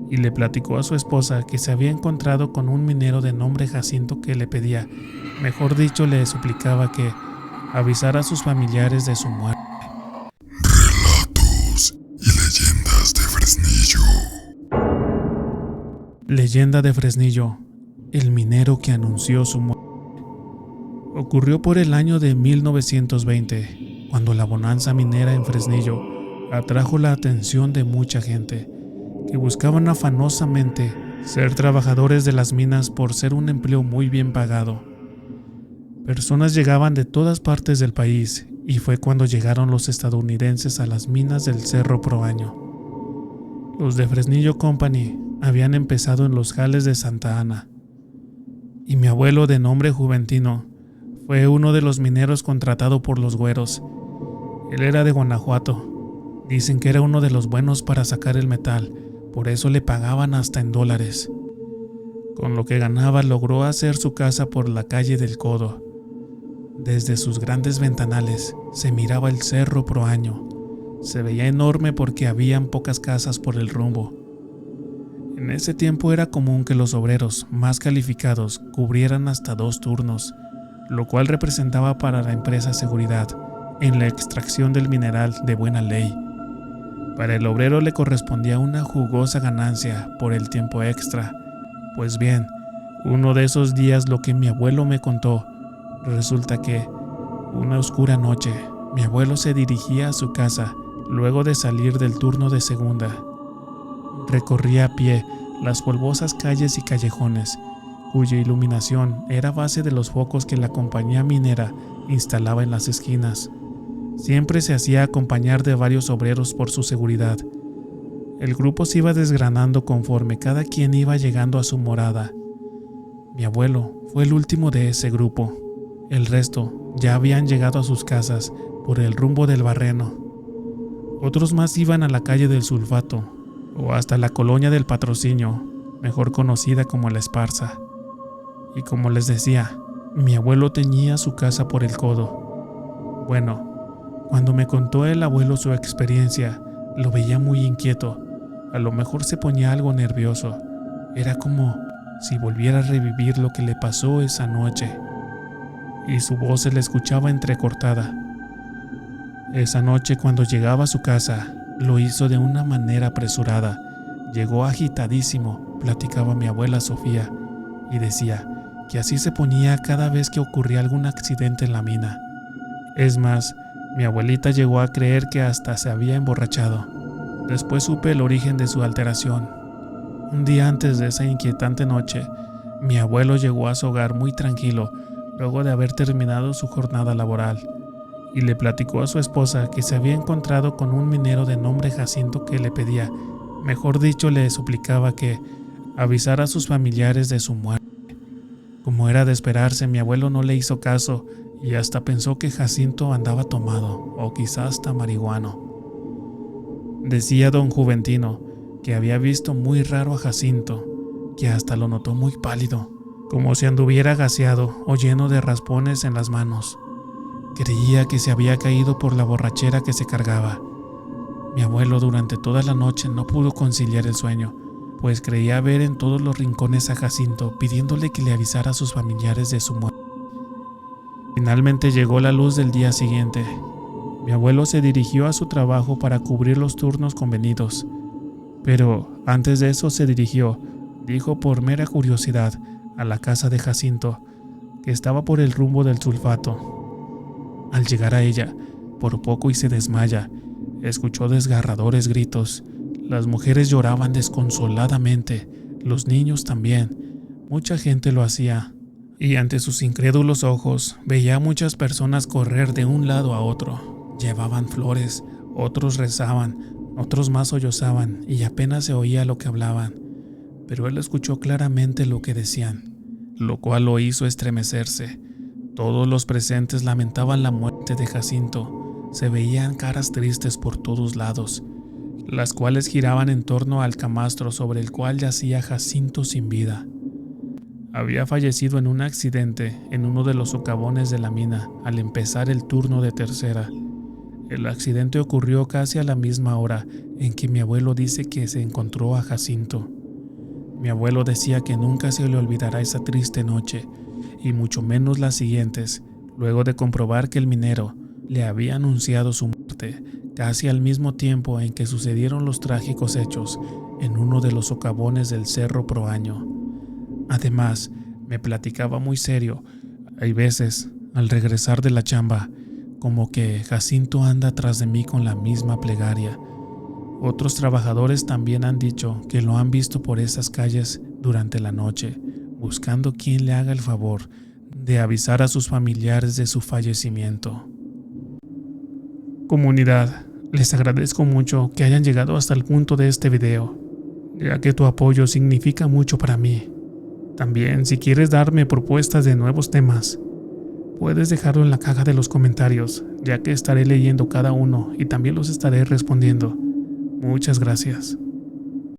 y le platicó a su esposa que se había encontrado con un minero de nombre Jacinto que le pedía, mejor dicho, le suplicaba que avisara a sus familiares de su muerte. Relatos y leyendas de Fresnillo. Leyenda de Fresnillo, el minero que anunció su muerte. Ocurrió por el año de 1920, cuando la bonanza minera en Fresnillo atrajo la atención de mucha gente, que buscaban afanosamente ser trabajadores de las minas por ser un empleo muy bien pagado. Personas llegaban de todas partes del país y fue cuando llegaron los estadounidenses a las minas del Cerro Proaño. Los de Fresnillo Company habían empezado en los jales de Santa Ana, y mi abuelo, de nombre Juventino, fue uno de los mineros contratado por los güeros. Él era de Guanajuato. Dicen que era uno de los buenos para sacar el metal, por eso le pagaban hasta en dólares. Con lo que ganaba logró hacer su casa por la calle del Codo. Desde sus grandes ventanales se miraba el Cerro Proaño. Se veía enorme porque habían pocas casas por el rumbo. En ese tiempo era común que los obreros más calificados cubrieran hasta 2 turnos, lo cual representaba para la empresa seguridad en la extracción del mineral de buena ley. Para el obrero le correspondía una jugosa ganancia por el tiempo extra. Pues bien, uno de esos días, lo que mi abuelo me contó, resulta que una oscura noche mi abuelo se dirigía a su casa luego de salir del turno de segunda. Recorría a pie las polvosas calles y callejones, cuya iluminación era base de los focos que la compañía minera instalaba en las esquinas. Siempre se hacía acompañar de varios obreros por su seguridad. El grupo se iba desgranando conforme cada quien iba llegando a su morada. Mi abuelo fue el último de ese grupo. El resto ya habían llegado a sus casas por el rumbo del Barreno. Otros más iban a la calle del Sulfato o hasta la colonia del Patrocinio, mejor conocida como La Esparza. Y como les decía, mi abuelo tenía su casa por el Codo. Bueno, cuando me contó el abuelo su experiencia, lo veía muy inquieto. A lo mejor se ponía algo nervioso. Era como si volviera a revivir lo que le pasó esa noche. Y su voz se le escuchaba entrecortada. Esa noche, cuando llegaba a su casa, lo hizo de una manera apresurada. Llegó agitadísimo, platicaba mi abuela Sofía, y decía que así se ponía cada vez que ocurría algún accidente en la mina. Es más, mi abuelita llegó a creer que hasta se había emborrachado. Después supe el origen de su alteración. Un día antes de esa inquietante noche, mi abuelo llegó a su hogar muy tranquilo, luego de haber terminado su jornada laboral, y le platicó a su esposa que se había encontrado con un minero de nombre Jacinto que le pedía, mejor dicho, le suplicaba que avisara a sus familiares de su muerte. Como era de esperarse, mi abuelo no le hizo caso y hasta pensó que Jacinto andaba tomado o quizás hasta marihuano. Decía don Juventino que había visto muy raro a Jacinto, que hasta lo notó muy pálido, como si anduviera gaseado o lleno de raspones en las manos. Creía que se había caído por la borrachera que se cargaba. Mi abuelo durante toda la noche no pudo conciliar el sueño, pues creía ver en todos los rincones a Jacinto pidiéndole que le avisara a sus familiares de su muerte. Finalmente llegó la luz del día siguiente. Mi abuelo se dirigió a su trabajo para cubrir los turnos convenidos, pero antes de eso se dirigió, dijo por mera curiosidad, a la casa de Jacinto, que estaba por el rumbo del Sulfato. Al llegar a ella, por poco y se desmaya, escuchó desgarradores gritos. Las mujeres lloraban desconsoladamente, los niños también. Mucha gente lo hacía, y ante sus incrédulos ojos veía a muchas personas correr de un lado a otro. Llevaban flores, otros rezaban, otros más sollozaban y apenas se oía lo que hablaban. Pero él escuchó claramente lo que decían, lo cual lo hizo estremecerse. Todos los presentes lamentaban la muerte de Jacinto. Se veían caras tristes por todos lados, las cuales giraban en torno al camastro sobre el cual yacía Jacinto sin vida. Había fallecido en un accidente en uno de los socavones de la mina al empezar el turno de tercera. El accidente ocurrió casi a la misma hora en que mi abuelo dice que se encontró a Jacinto. Mi abuelo decía que nunca se le olvidará esa triste noche, y mucho menos las siguientes, luego de comprobar que el minero le había anunciado su muerte casi al mismo tiempo en que sucedieron los trágicos hechos en uno de los socavones del Cerro Proaño. Además, me platicaba muy serio, hay veces, al regresar de la chamba, como que Jacinto anda tras de mí con la misma plegaria. Otros trabajadores también han dicho que lo han visto por esas calles durante la noche, buscando quien le haga el favor de avisar a sus familiares de su fallecimiento. Comunidad, les agradezco mucho que hayan llegado hasta el punto de este video, ya que tu apoyo significa mucho para mí. También, si quieres darme propuestas de nuevos temas, puedes dejarlo en la caja de los comentarios, ya que estaré leyendo cada uno y también los estaré respondiendo. Muchas gracias.